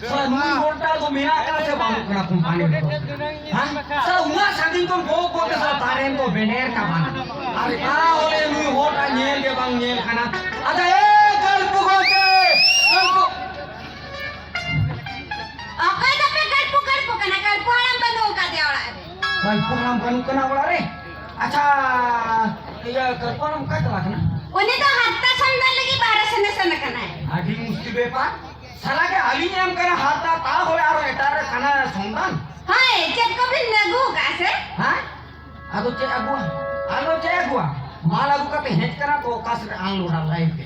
Salah nui volta ko mina ka sa bangun kena kumpani ko. Ha? Salah unga saking kon go ke salah taren ko bener ka bana. Are ka ole nui volta nyel ke bang nyel kana. Ada kalpu ko ke. Kalpu. Apa tapi kalpu kana kalpu halam banu ka dia ora. Kalpu halam banu kana ora re. Acha iya kalpu halam ka tala kana. Oni to hatta sandal lagi bara sana kana. Adi musti bepa. Salah ke ali nyam kana hatta ta hole aro etare kana sondan. Hai, cek ko bin nagu ka se? Ha? Ado cek agua. Mal agu kate het kana to kas ang lura life.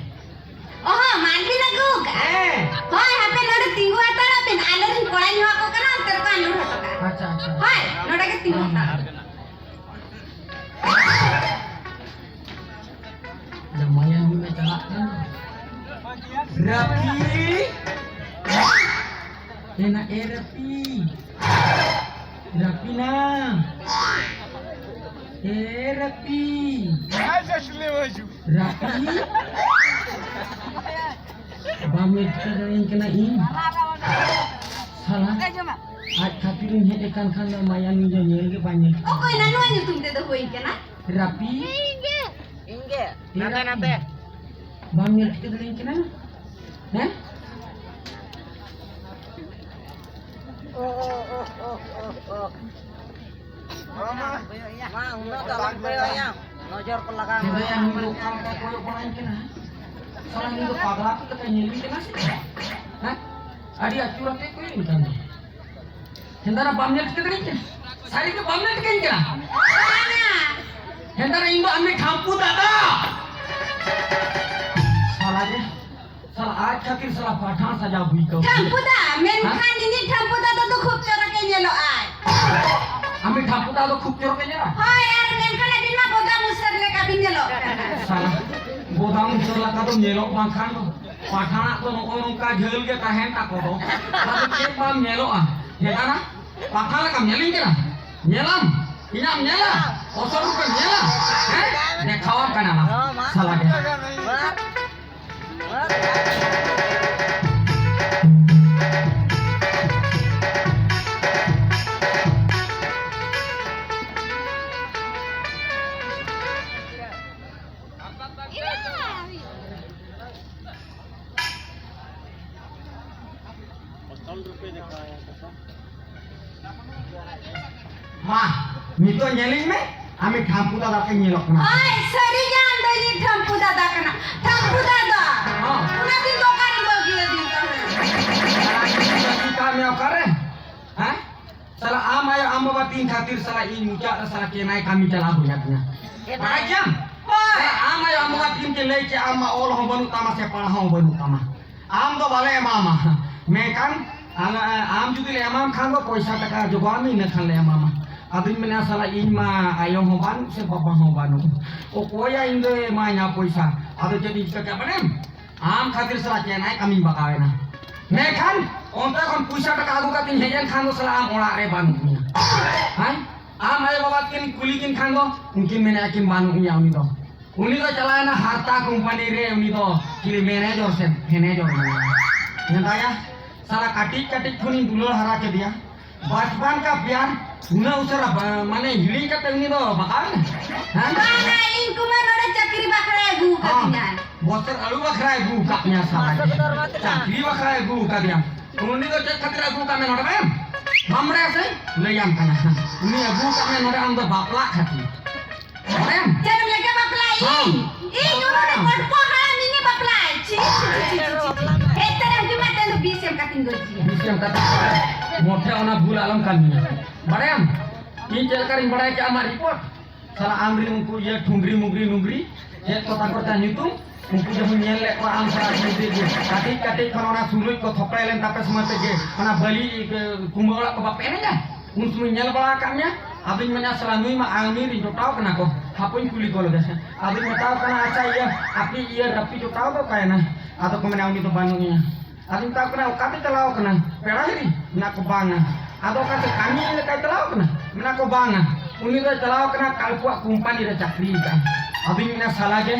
Oh, mal bin nagu ka. Hai, hape node tinggu atara bin alerin kola nyu ako kana antar ka anu hato ka. Acha. Hai, node ke tinggu atara. Lumayan juga celak kan. Rapi. Enak rapi. Rapi nah. Rapi. Rapi. Bamit kadain kena in. Salah. At kapirin het ikan kan lumayan juga nyel ke banyak. Oh, ko ina no tumde do hoin kana. Rapi. Inge. Nate. Bamit kadain kena. Hah? Uno dalam ya. Nojor pelakang. Kita yang hidup kalau koyo pemain kena. Salah hidup pagla tu kita nyeli kena sih. Hah? Adi acurat ko ini kan. Hendara bamnya kita kena. Sari ke bamnya kena. Mana? Hendara indo ambil kampu dada. Salahnya. Salah aja kir salah pathan saja bui kau. Thampu da, men khan ini thampu da to khub chora ke nyelo ai. Ambil kampu dada khub jorok aja. Hai, ar men khan bin ma boda musar le ka bin nyelo. Salah. Bodang setelah kado nyelok bangkan tu. Pathana tu orang ka jel ke tahen tak kodo. Tapi cek bam nyelok ah. Hendara. Pathana kam nyelin kena. Nyelam. Inam nyela. Osor bukan nyela. Nek kawan kana lah. Salah dia. Mah, mito nyeling me, ami kampu dada ke nyelok na. Hai, sari jam do ini thampu da kana. Thampu da. Una din do kan do gila din ka. Kami kare, hah? Salah am ayo am batin khatir salah in muca salah kenai kami jalan buyatnya. Rajam. Salah am ayo am batin ke lece am ol ho banu tama se pala ho banu tama. Am do bale mama. Mekan am juga le amam khango paisa taka jogami ne khan le mama. Adin mena salah in ma ayo ho ban se papa ho banu. O koya indo ma nya paisa. Ado jadi ka banem. Am khatir salah kenai kami bakawena. Mekan onta kon puisa taka agu katin hejan khango salah am ola re banu. Hai? Am ayo babat kin kulikin khango mungkin mena akim banu nya uni do. Uni do chalana harta company re uni do kili manager se manager mana. Hendaya salah katik kuning dulur hara ke dia. Bachpan ka pyar una usara mane hili ka tengni do bakal. Hah? Mana in kuma node chakri bakra gu ka dinan. Boter alu bakra gu kapnya salah. Chakri bakra gu ka dia. Uni do cek khatir gu ka me node mem. Mamre ase leyam kana. Uni gu ka me node am do bapla khati. Mem. Jangan lagi baplai. Ih, node potpo halam ini baplai. Ci. Etara cuma telu bisem kating goji. Bisem kata. Mote ona bul alam kami. Barem. Ini cel karing badai ke amar report. Salah amri mungku ye thungri nungri. Ye kota nyutung. Mungku je nyele ko am salah sidi je. Katik korona suluit ko thopre len tape semate je. Kana bali kumbola ko bapene ja. Un sumi nyel bala kamnya. Abin menya salanui ma angni ri jotau kena ko. Hapun kuli ko lodase. Abin metau kana acha ye api ye rapi jotau ko kayana. Atau kemana uni to banungnya. Abin tau kena kapi telau kena. Pelahiri na ko banga. Atau kata kami le kai telau kena. Mena ko banga. Uni to telau kena kalpua kumpani re chakri ka. Abin mena salah je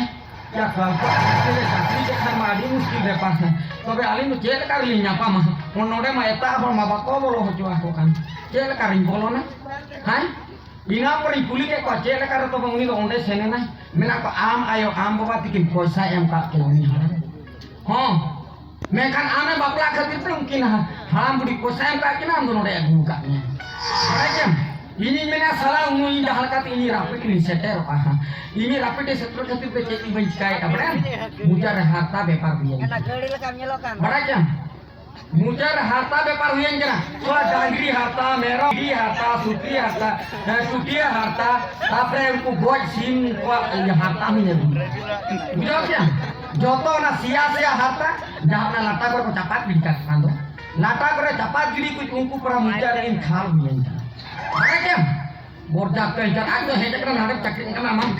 Ya kalau sakri kan mah adi muskil bepas. Tobe alim tu cel kari nyapa mah. Monode mah eta apa mah bako bolo hojo aku kan. Cel kari bolo na. Hai? Ina pori puli ke ko cel kari to banguni onde sene na. Mena ko am ayo am bawa tikin poisa em ka ke ni haram. Mekan ame bapla khatir tu mungkin haram budi poisa em ka kina am donode agu ka nya. Aja. Ini mena salah umum dah hal kata ini rapid ini seter ini rapid seter kata becek iban cikai kabar mujar harta bepar biang Kena geli lekam nyelokan. baraja mujar harta bepar biang jana soal dagri harta merah di harta suti harta tapre uku buat sim kuat harta minyak bujanya joto na sia harta dah na lata kau capat bingkat kando lata kau capat jadi kuku para mujar in khal biang Baraja, bordak kejar aku hejak kan hadap cakring kan amam.